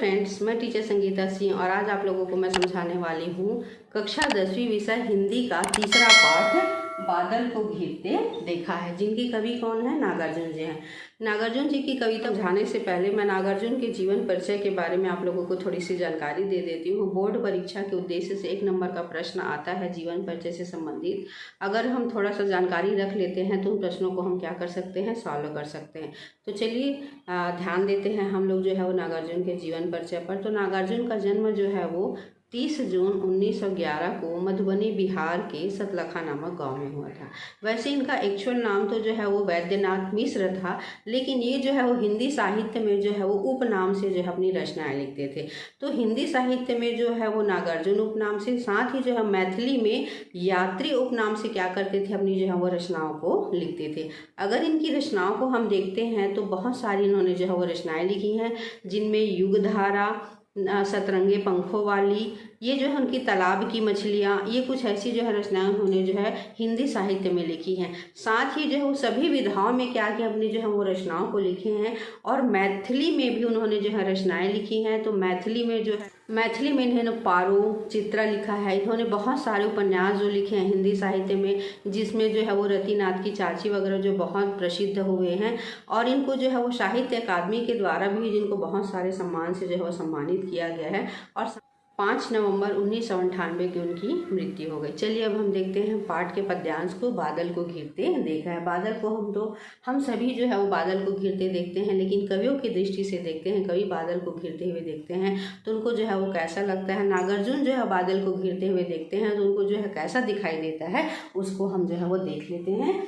Friends, मैं teacher Sangeeta Singh और आज आप लोगों को मैं समझाने वाली हूँ कक्षा 10वीं विषय हिंदी का तीसरा पाठ बादल को घिरते देखा है, जिनकी कवि कौन है? नागार्जुन जी हैं। नागार्जुन जी की कविता समझाने से पहले मैं नागार्जुन के जीवन परिचय के बारे में आप लोगों को थोड़ी सी जानकारी दे देती हूँ। बोर्ड परीक्षा के उद्देश्य से 1 नंबर का प्रश्न आता है जीवन परिचय से संबंधित। अगर हम थोड़ा सा जानकारी रख लेते हैं तो उन प्रश्नों को हम क्या कर सकते हैं? सॉल्व कर सकते हैं। तो चलिए ध्यान देते हैं हम लोग जो है वो नागार्जुन के जीवन परिचय पर। तो नागार्जुन का जन्म जो है वो 30 जून 1911 को मधुबनी बिहार के सतलखा नामक गांव में हुआ था। वैसे इनका एक्चुअल नाम तो जो है वो वैद्यनाथ मिश्र था, लेकिन ये जो है वो हिंदी साहित्य में जो है वो उपनाम से जो है अपनी रचनाएं लिखते थे। तो हिंदी साहित्य में जो है वो नागार्जुन उपनाम से, साथ ही जो है मैथिली में यात्री उपनाम से क्या करते थे? अपनी जो है वो रचनाओं को लिखते थे। अगर इनकी रचनाओं को हम देखते हैं तो बहुत सारी इन्होंने जो है वो रचनाएं लिखी हैं, जिनमें युगधारा, सतरंगे पंखों वाली, ये जो है उनकी तालाब की मछलियाँ, ये कुछ ऐसी जो है रचनाएं उन्होंने जो है हिंदी साहित्य में लिखी हैं। साथ ही जो है वो सभी विधाओं में क्या किया? अपनी जो है वो रचनाओं को लिखे हैं। और मैथिली में भी उन्होंने जो है रचनाएं लिखी हैं। तो मैथिली में इन्होंने पारो चित्रा लिखा है। इन्होंने बहुत सारे उपन्यास जो लिखे हैं हिंदी साहित्य में, जिसमें जो है वो रतिनाथ की चाची वगैरह जो बहुत प्रसिद्ध हुए हैं। और इनको जो है वो साहित्य अकादमी के द्वारा भी जिनको बहुत सारे सम्मान से जो है वो सम्मानित किया गया है। और 5 नवंबर 1998 की उनकी मृत्यु हो गई। चलिए अब हम देखते हैं पाठ के पद्यांश को। बादल को घिरते देखा है। बादल को हम सभी जो है वो बादल को घिरते देखते हैं, लेकिन कवियों की दृष्टि से देखते हैं। कवि बादल को घिरते हुए देखते हैं तो उनको जो है वो कैसा लगता है? नागार्जुन जो है बादल को घिरते हुए देखते हैं तो उनको जो है कैसा दिखाई देता है, उसको हम जो है वो देख लेते हैं।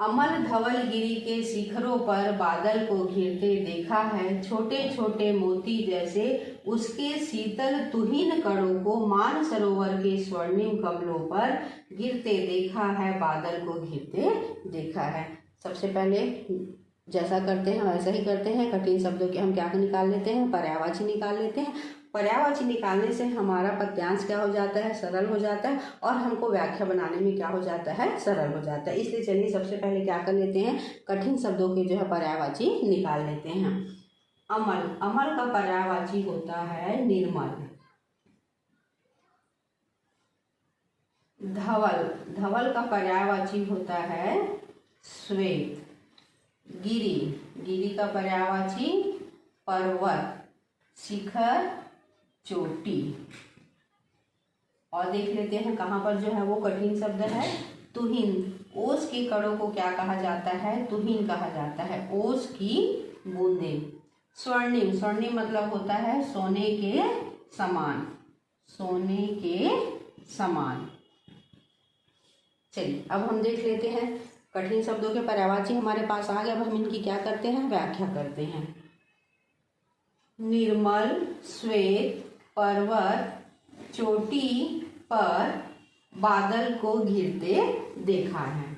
अमल धवल गिरी के शिखरों पर बादल को घिरते देखा है, छोटे छोटे मोती जैसे उसके शीतल तुहिन कणों को मान सरोवर के स्वर्णिम कमलों पर गिरते देखा है, बादल को घिरते देखा है। सबसे पहले जैसा करते हैं वैसा ही करते हैं। कठिन शब्दों के हम क्या निकाल लेते हैं? पर्यायवाची निकाल लेते हैं। पर्यायवाची निकालने से हमारा पद्यांश क्या हो जाता है? सरल हो जाता है। और हमको व्याख्या बनाने में क्या हो जाता है? सरल हो जाता है। इसलिए चलिए सबसे पहले क्या कर लेते हैं? कठिन शब्दों के जो है पर्यायवाची निकाल लेते हैं। अमल का पर्यायवाची होता है निर्मल। धवल का पर्यायवाची होता है श्वेत। गिरी का पर्यायवाची पर्वत, शिखर, चोटी। और देख लेते हैं कहाँ पर जो है वो कठिन शब्द है तुहिन। ओस के कणों को क्या कहा जाता है? तुहिन कहा जाता है। ओस की बूंदे। स्वर्णिम मतलब होता है सोने के समान। चलिए अब हम देख लेते हैं कठिन शब्दों के पर्यायवाची हमारे पास आ गए। अब हम इनकी क्या करते हैं? व्याख्या करते हैं। निर्मल, श्वेत, पर्वत, चोटी पर बादल को घिरते देखा है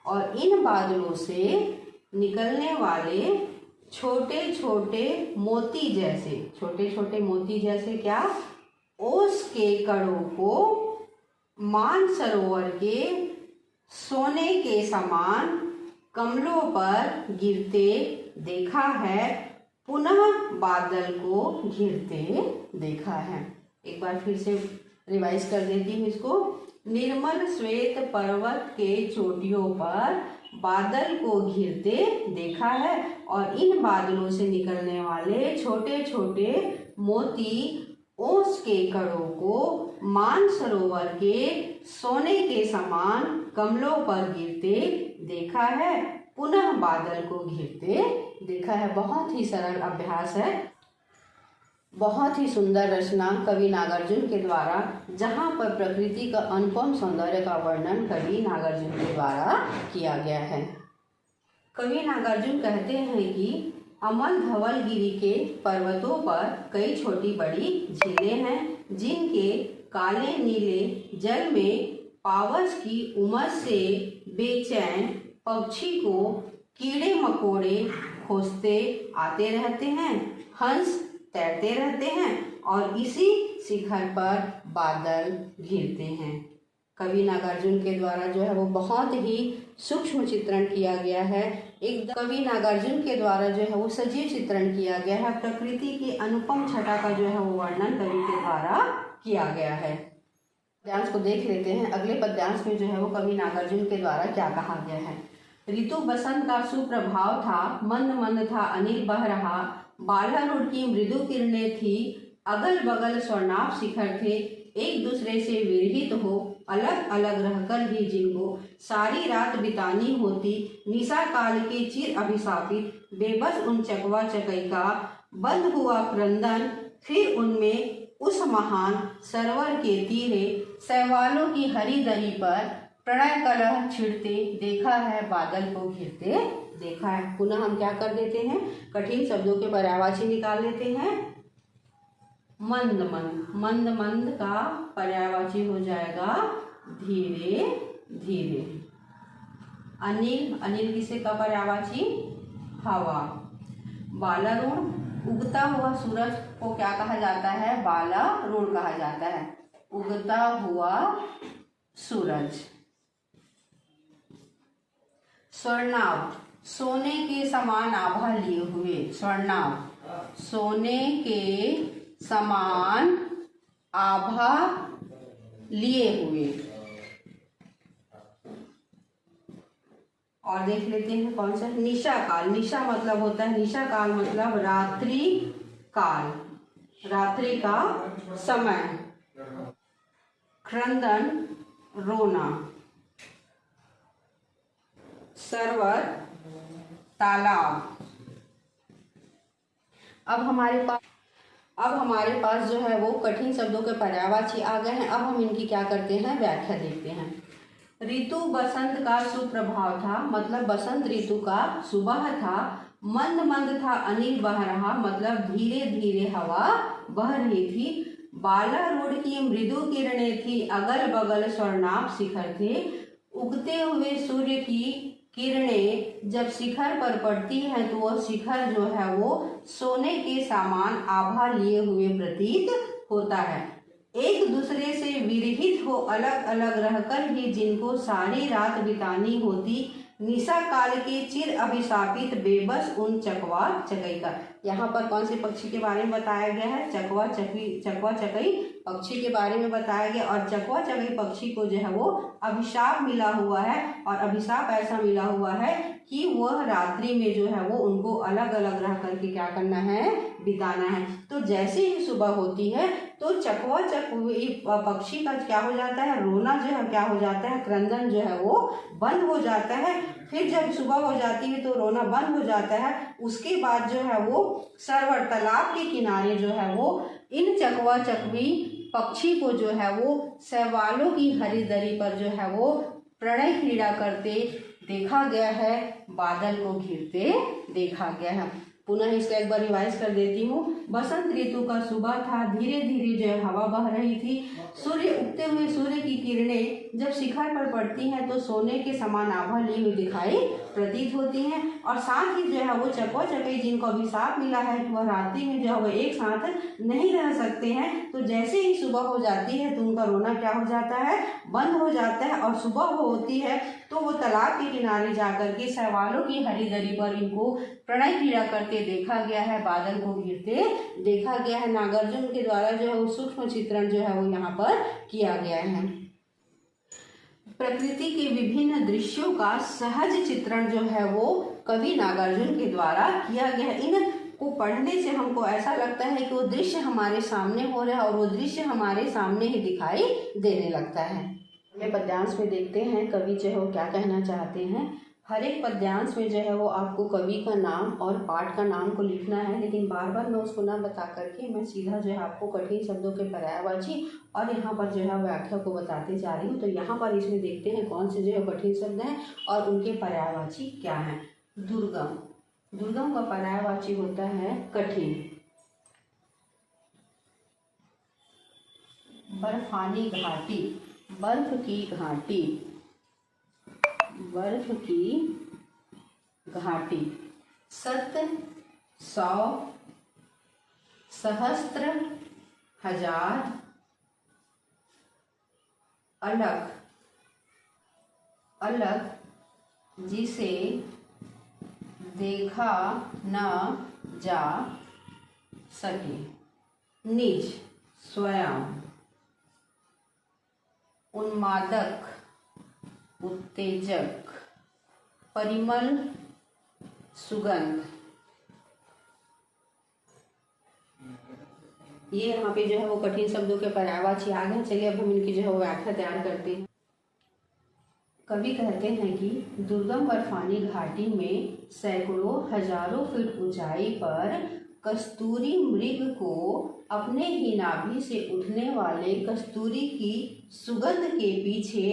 और इन बादलों से निकलने वाले छोटे छोटे मोती जैसे क्या? ओस के कणों को मान सरोवर के सोने के समान कमलों पर गिरते देखा है, पुनः बादल को घिरते देखा है। एक बार फिर से रिवाइज कर देती हूँ इसको। निर्मल श्वेत पर्वत के चोटियों पर बादल को घिरते देखा है और इन बादलों से निकलने वाले छोटे छोटे मोती ओस के कणों को मान सरोवर के सोने के समान कमलों पर गिरते देखा है, पुनः बादल को घिरते देखा है। बहुत ही सरल अभ्यास है। बहुत ही सुंदर रचना कवि नागार्जुन के द्वारा, जहाँ पर प्रकृति का अनुपम सौंदर्य का वर्णन कवि नागार्जुन के द्वारा किया गया है। कवि नागार्जुन कहते हैं कि अमल धवल गिरी के पर्वतों पर कई छोटी बड़ी झीलें हैं, जिनके काले नीले जल में पावस की उमस से बेचैन पक्षी को कीड़े मकोड़े खोजते आते रहते हैं, हंस तैरते रहते हैं और इसी शिखर पर बादल घिरते हैं। कवि नागार्जुन के द्वारा जो है वो बहुत ही सूक्ष्म चित्रण किया गया है। एक कवि नागार्जुन के द्वारा जो है वो सजीव चित्रण किया गया है। प्रकृति की अनुपम छटा का जो है वो वर्णन कवि के द्वारा किया गया है। पद्यांश को देख लेते हैं। अगले पद्यांश में जो है वो कवि नागार्जुन के द्वारा क्या कहा गया है। ऋतु बसंत का सुप्रभाव था, मंद मंद था अनिल बह रहा, बालारूढ़ की मृदु किरणें थी, अगल बगल स्वर्णाभ शिखर थे, एक दूसरे से विरहित हो अलग अलग रहकर भी जिनको सारी रात बितानी होती, निशा काल के चिर अभिशापित बेबस उन चकवा चकई का बंद हुआ क्रंदन, फिर उनमें उस महान सरोवर के तीरे शैवालों की हरी दरी पर प्रणय कलह छिड़ते देखा है, बादल को घिरते देखा है। पुनः हम क्या कर देते हैं, कठिन शब्दों के पर्यायवाची निकाल लेते हैं। मंद मंद, मंद मंद का पर्यायवाची हो जाएगा धीरे धीरे। अनिल, अनिल किसे का पर्यायवाची, हवा। बालारूढ़, उगता हुआ सूरज को क्या कहा जाता है, बालारूढ़ कहा जाता है, उगता हुआ सूरज। स्वर्णाभ, सोने के समान आभा लिए हुए, स्वर्णाभ सोने के समान आभा लिए हुए। और देख लेते हैं कौन सा, निशा काल। निशा मतलब होता है, निशा काल मतलब रात्रि काल, रात्रि का समय। क्रंदन रोना, सरोवर तालाब। अब हमारे पास जो है वो कठिन शब्दों के पर्यायवाची आ गए हैं। अब हम इनकी क्या करते हैं, व्याख्या देखते हैं। ऋतु बसंत का सुप्रभाव था, मतलब बसंत ऋतु का सुबह था। मंद मंद था अनिल बह रहा, मतलब धीरे धीरे हवा बह रही थी। बालारूढ़ की मृदु किरणें थी, अगल बगल स्वर्णाभ शिखर थे। उगते हुए सूर्य की किरणें जब शिखर पर पड़ती हैं तो वह शिखर जो है वो सोने के समान आभा लिए हुए प्रतीत होता है। एक दूसरे से विरहित हो अलग अलग रहकर भी जिनको सारी रात बितानी होती, निशा काल के चिर अभिशापित बेबस उन चकवा चकई का। यहाँ पर कौन से पक्षी के बारे में बताया गया है, चकवा चकई पक्षी के बारे में बताया गया। और चकवा चकई पक्षी को जो है वो अभिशाप मिला हुआ है, और अभिशाप ऐसा मिला हुआ है कि वह रात्रि में जो है वो उनको अलग अलग रह करके क्या करना है, बिताना है। तो जैसे ही सुबह होती है तो चकवा चकई पक्षी का क्या हो जाता है, रोना जो है क्या हो जाता है, क्रंदन जो है वो बंद हो जाता है। फिर जब सुबह हो जाती है तो रोना बंद हो जाता है। उसके बाद जो है वो सरोवर तालाब के किनारे जो है वो इन चकवा चकवी पक्षी को जो है वो शैवालों की हरी दरी पर जो है वो प्रणय क्रीड़ा करते देखा गया है, बादल को घिरते देखा गया है। पुनः इसका एक बार रिवाइज कर देती हूँ। बसंत ऋतु का सुबह था, धीरे धीरे जो है हवा बह रही थी। सूर्य, उगते हुए सूर्य की किरणें जब शिखर पर पड़ती हैं तो सोने के समान आभा ली हुई दिखाई प्रतीत होती हैं। और साथ ही जो है वो चकवा चकई जिनको अभिशाप मिला है कि वह रात्रि में जो है वो एक साथ नहीं रह सकते हैं, तो जैसे ही सुबह हो जाती है तो उनका रोना क्या हो जाता है, बंद हो जाता है। और सुबह होती है तो वो तालाब के किनारे जाकर के शैवालों की हरी दरी पर इनको प्रणय क्रीड़ा करते देखा गया है, बादल को घिरते देखा गया है। नागार्जुन के द्वारा जो है वो सूक्ष्म चित्रण जो है वो यहाँ पर किया गया है। प्रकृति के विभिन्न दृश्यों का सहज चित्रण जो है वो कवि नागार्जुन के द्वारा किया गया है। इन को पढ़ने से हमको ऐसा लगता है कि वो दृश्य हमारे सामने हो रहा है और वो दृश्य हमारे सामने ही दिखाई देने लगता है। हमें पद्यांश में देखते हैं कवि जो है वो क्या कहना चाहते हैं। हर एक पद्यांश में जो है वो आपको कवि का नाम और पाठ का नाम को लिखना है, लेकिन बार बार मैं उसको ना बता करके मैं सीधा जो है आपको कठिन शब्दों के पर्यायवाची और यहाँ पर जो है व्याख्या को बताते जा रही हूँ। तो यहाँ पर इसमें देखते हैं कौन से जो है कठिन शब्द हैं और उनके पर्यायवाची क्या हैं। दुर्गम, दुर्गम का पर्यायवाची होता है कठिन। बर्फानी घाटी, बर्फ की घाटी, बर्फ की घाटी। सत, सौ, सहस्त्र, हजार। अलग, अलग जिसे देखा न जा सके। निज स्वयं, उन्मादक, उत्तेजक, परिमल, सुगंध। ये यहाँ पे जो है वो कठिन शब्दों के पर्यायवाची आ गए। चलिए अब हम इनकी जो है वो व्याख्या तैयार करते हैं। कवि कहते हैं कि दुर्गम बर्फानी घाटी में सैकड़ों हजारों फीट ऊंचाई पर कस्तूरी मृग को अपने ही नाभि से उठने वाले कस्तूरी की सुगंध के पीछे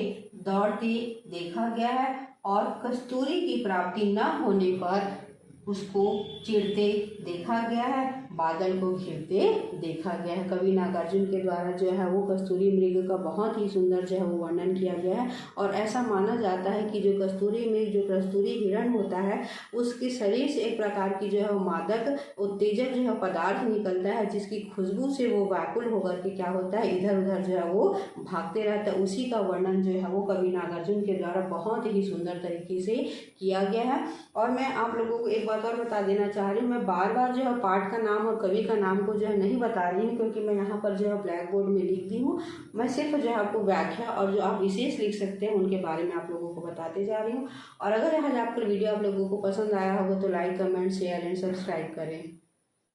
दौड़ते देखा गया है और कस्तूरी की प्राप्ति न होने पर उसको चिढ़ते देखा गया है, बादल को घिरते देखा गया है। कवि नागार्जुन के द्वारा जो है वो कस्तूरी मृग का बहुत ही सुंदर जो है वो वर्णन किया गया है। और ऐसा माना जाता है कि जो कस्तूरी मृग, जो कस्तूरी हिरण होता है, उसके शरीर से एक प्रकार की जो है वो मादक उत्तेजक जो है पदार्थ निकलता है, जिसकी खुशबू से वो व्याकुल होकर के क्या होता है, इधर उधर जो है वो भागते रहता है। उसी का वर्णन जो है वो कवि नागार्जुन के द्वारा बहुत ही सुंदर तरीके से किया गया है। और मैं आप लोगों को एक बात और बता देना चाह रही हूँ, मैं बार बार जो है पाठ का नाम और कवि का नाम को जो है नहीं बता रही हूँ, क्योंकि मैं यहाँ पर जो है ब्लैक बोर्ड में लिख दी हूँ। मैं सिर्फ जो है आपको व्याख्या और जो आप विशेष लिख सकते हैं उनके बारे में आप लोगों को बताते जा रही हूँ। और अगर आज आपका वीडियो आप लोगों को पसंद आया होगा तो like, comment, share and subscribe करें।